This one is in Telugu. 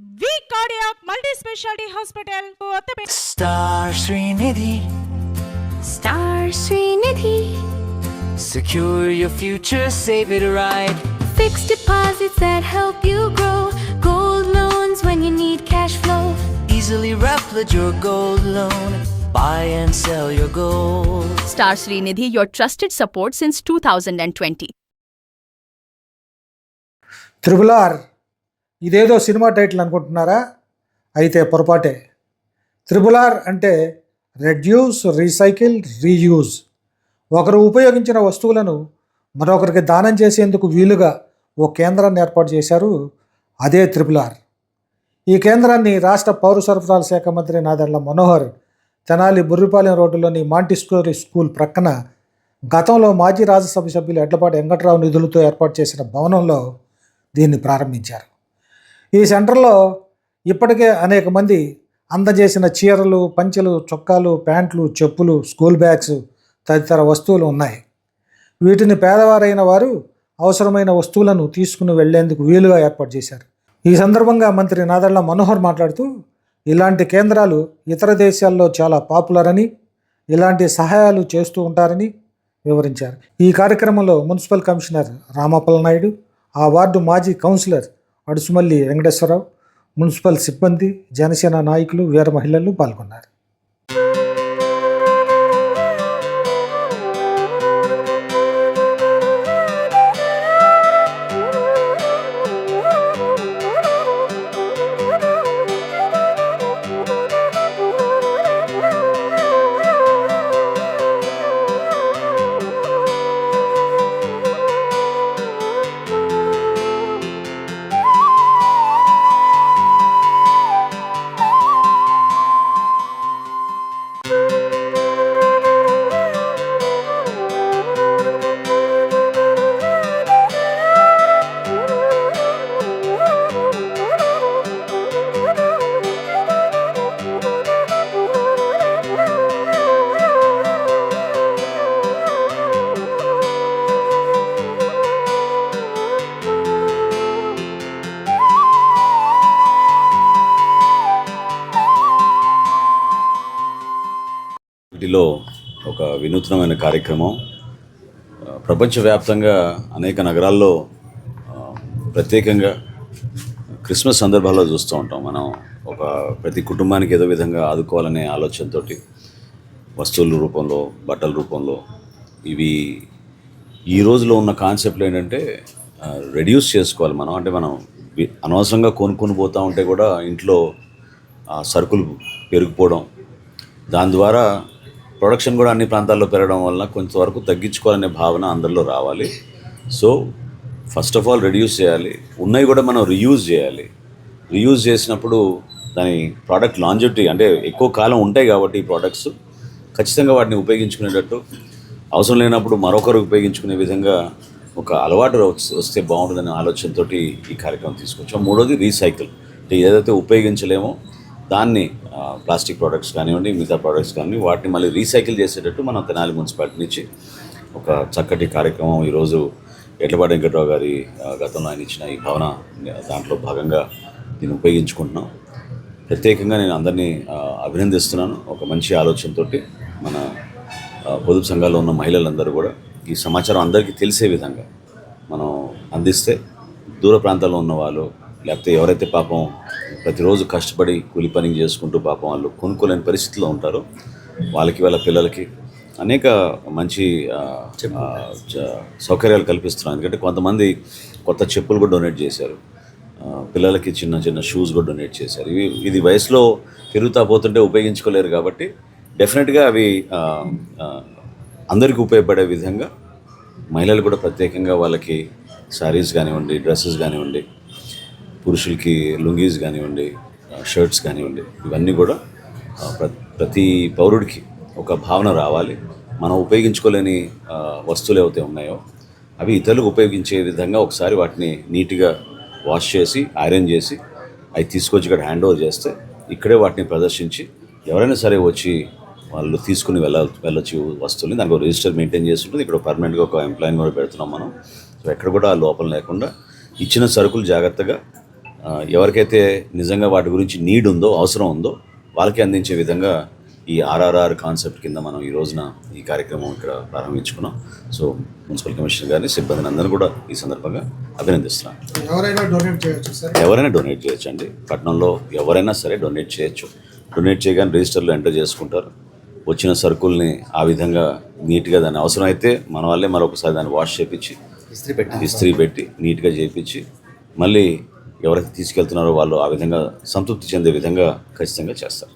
V Cardiac Multi-Specialty Hospital, Kottapet. Star Srinidhi. Star Srinidhi. Secure your future, save it right. Fixed deposits that help you grow. Gold loans when you need cash flow. Easily replicate your gold loan. Buy and sell your gold. Star Srinidhi, your trusted support since 2020. Triple ఇదేదో సినిమా టైటిల్ అనుకుంటున్నారా? అయితే పొరపాటే. త్రిబుల్ అంటే రెడ్యూస్, రీసైకిల్, రీయూజ్. ఒకరు ఉపయోగించిన వస్తువులను మరొకరికి దానం చేసేందుకు వీలుగా ఓ కేంద్రాన్ని ఏర్పాటు చేశారు. అదే త్రిబుల్. ఈ కేంద్రాన్ని రాష్ట్ర పౌర సరఫరాల శాఖ మంత్రి నాదెండ్ల మనోహర్ తెనాలి బుర్రిపాలెం రోడ్డులోని మాంటిస్టోరీ స్కూల్ ప్రక్కన గతంలో మాజీ రాజ్యసభ సభ్యులు ఎడ్లపాటి వెంకట్రావు నిధులతో ఏర్పాటు చేసిన భవనంలో దీన్ని ప్రారంభించారు. ఈ సెంటర్లో ఇప్పటికే అనేక మంది అందజేసిన చీరలు, పంచెలు, చొక్కాలు, ప్యాంట్లు, చెప్పులు, స్కూల్ బ్యాగ్స్ తదితర వస్తువులు ఉన్నాయి. వీటిని పేదవారైన వారు అవసరమైన వస్తువులను తీసుకుని వెళ్లేందుకు వీలుగా ఏర్పాటు చేశారు. ఈ సందర్భంగా మంత్రి నాదెండ్ల మనోహర్ మాట్లాడుతూ ఇలాంటి కేంద్రాలు ఇతర దేశాల్లో చాలా పాపులర్ అని, ఇలాంటి సహాయాలు చేస్తూ ఉంటారని వివరించారు. ఈ కార్యక్రమంలో మున్సిపల్ కమిషనర్ రామప్పల నాయుడు, ఆ వార్డు మాజీ కౌన్సిలర్ అడుసుమల్లి వెంకటేశ్వరరావు, మున్సిపల్ సిబ్బంది, జనసేన నాయకులు, వీర మహిళలు పాల్గొన్నారు. వీటిలో ఒక వినూత్నమైన కార్యక్రమం ప్రపంచవ్యాప్తంగా అనేక నగరాల్లో ప్రత్యేకంగా క్రిస్మస్ సందర్భాల్లో చూస్తూ ఉంటాం. మనం ప్రతి కుటుంబానికి ఏదో విధంగా ఆదుకోవాలనే ఆలోచనతో వస్తువుల రూపంలో, బట్టల రూపంలో ఇవి ఈ రోజులో ఉన్న కాన్సెప్ట్లు ఏంటంటే రెడ్యూస్ చేసుకోవాలి మనం. అంటే మనం అనవసరంగా కొనుక్కొని పోతూ ఉంటే కూడా ఇంట్లో సరుకులు పెరిగిపోవడం, దాని ద్వారా ప్రొడక్షన్ కూడా అన్ని ప్రాంతాల్లో పెరగడం వల్ల కొంతవరకు తగ్గించుకోవాలనే భావన అందరిలో రావాలి. So first of all reduce చేయాలి. ఉన్నవి కూడా మనం రీయూజ్ చేయాలి. రీయూజ్ చేసినప్పుడు దాని ప్రోడక్ట్ లాంజివిటీ అంటే ఎక్కువ కాలం ఉంటాయి కాబట్టి ఈ ప్రోడక్ట్స్ ఖచ్చితంగా వాటిని ఉపయోగించుకునేటట్టు, అవసరం లేనప్పుడు మరొకరు ఉపయోగించుకునే విధంగా ఒక అలవాటు వస్తే బాగుంటుందనే ఆలోచనతో ఈ కార్యక్రమం తీసుకొచ్చాం. మూడోది రీసైకిల్. అంటే ఏదైతే ఉపయోగించలేమో దాన్ని ప్లాస్టిక్ ప్రోడక్ట్స్ కానివ్వండి, మిగతా ప్రోడక్ట్స్ కానివ్వండి, వాటిని మళ్ళీ రీసైకిల్ చేసేటట్టు మనం తెనాలి మున్సిపాలిటీ నుంచి ఒక చక్కటి కార్యక్రమం ఈరోజు ఎడ్లపాటి వెంకట్రావు గారి గతంలో ఆయన ఇచ్చిన ఈ భవన దాంట్లో భాగంగా దీన్ని ఉపయోగించుకుంటున్నాం. ప్రత్యేకంగా నేను అందరినీ అభినందిస్తున్నాను. ఒక మంచి ఆలోచనతో మన పొదుపు సంఘాల్లో ఉన్న మహిళలందరూ కూడా ఈ సమాచారం అందరికీ తెలిసే విధంగా మనం అందిస్తే దూర ప్రాంతాల్లో ఉన్న వాళ్ళు, లేకపోతే ఎవరైతే పాపం ప్రతిరోజు కష్టపడి కూలి పని చేసుకుంటూ పాపం వాళ్ళు కొనుక్కోలేని పరిస్థితిలో ఉంటారో వాళ్ళకి, వాళ్ళ పిల్లలకి అనేక మంచి సౌకర్యాలు కల్పిస్తున్నాం. ఎందుకంటే కొంతమంది కొత్త చెప్పులు కూడా డొనేట్ చేశారు, పిల్లలకి చిన్న చిన్న షూస్ కూడా డొనేట్ చేశారు. ఇది వయసులో పెరుగుతా పోతుంటే ఉపయోగించుకోలేరు కాబట్టి డెఫినెట్గా అవి అందరికీ ఉపయోగపడే విధంగా మహిళలు కూడా ప్రత్యేకంగా వాళ్ళకి శారీస్ కానివ్వండి, డ్రెస్సెస్ కానివ్వండి, పురుషులకి లుంగీస్ కానివ్వండి, షర్ట్స్ కానివ్వండి, ఇవన్నీ కూడా ప్రతి పౌరుడికి ఒక భావన రావాలి. మనం ఉపయోగించుకోలేని వస్తువులు ఏవైతే ఉన్నాయో అవి ఇతరులకు ఉపయోగించే విధంగా ఒకసారి వాటిని నీట్గా వాష్ చేసి, ఐరన్ చేసి అవి తీసుకొచ్చి ఇక్కడ హ్యాండ్ ఓవర్ చేస్తే ఇక్కడే వాటిని ప్రదర్శించి ఎవరైనా సరే వచ్చి వాళ్ళు తీసుకుని వెళ్ళొచ్చు వస్తువుని. దానికి ఒక రిజిస్టర్ మెయింటైన్ చేస్తుంటుంది. ఇక్కడ పర్మనెంట్గా ఒక ఎంప్లాయీని కూడా పెడుతున్నాం మనం. సో ఎక్కడ కూడా లోపం లేకుండా ఇచ్చిన సరుకులు జాగ్రత్తగా ఎవరికైతే నిజంగా వాటి గురించి నీడ్ ఉందో, అవసరం ఉందో వాళ్ళకి అందించే విధంగా ఈ ఆర్ఆర్ఆర్ కాన్సెప్ట్ కింద మనం ఈ రోజున ఈ కార్యక్రమం ఇక్కడ ప్రారంభించుకున్నాం. సో మున్సిపల్ కమిషనర్ గారిని, సిబ్బందిని అందరినీ కూడా ఈ సందర్భంగా అభినందిస్తున్నాను. ఎవరైనా డొనేట్ చేయొచ్చు సార్? ఎవరైనా డొనేట్ చేయొచ్చు అండి. పట్టణంలో ఎవరైనా సరే డొనేట్ చేయొచ్చు. డొనేట్ చేయగానే రిజిస్టర్లో ఎంటర్ చేసుకుంటారు. వచ్చిన సరుకుల్ని ఆ విధంగా నీట్గా దాన్ని అవసరమైతే మన వాళ్ళే మరొకసారి దాన్ని వాష్ చేయించి ఇస్త్రీ పెట్టి నీట్గా చేయించి మళ్ళీ ఎవరైతే తీసుకెళ్తున్నారో వాళ్ళు ఆ విధంగా సంతృప్తి చెందే విధంగా ఖచ్చితంగా చేస్తారు.